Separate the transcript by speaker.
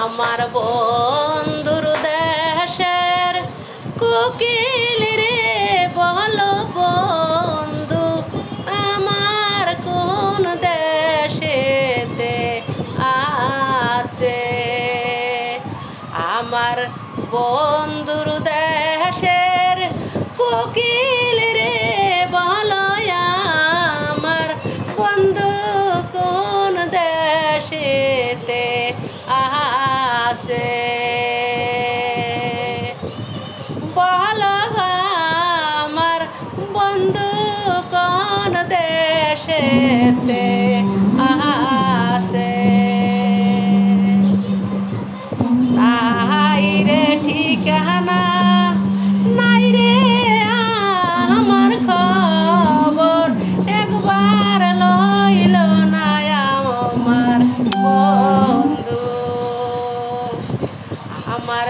Speaker 1: আমার বন্ধুর দেশের কোকিল রে বলো বন্ধু আমার কোন দেশেতে আছে। আমার বন্ধুর দেশের কোকিল রে বলো আমার বন্ধু কোন দেশেতে আছে। বলো আমার বন্ধু কোন দেশেতে আছে। নাই রে ঠিকানা নাই রে আমার খবর একবার লইল না আমার বন্ধু। আমার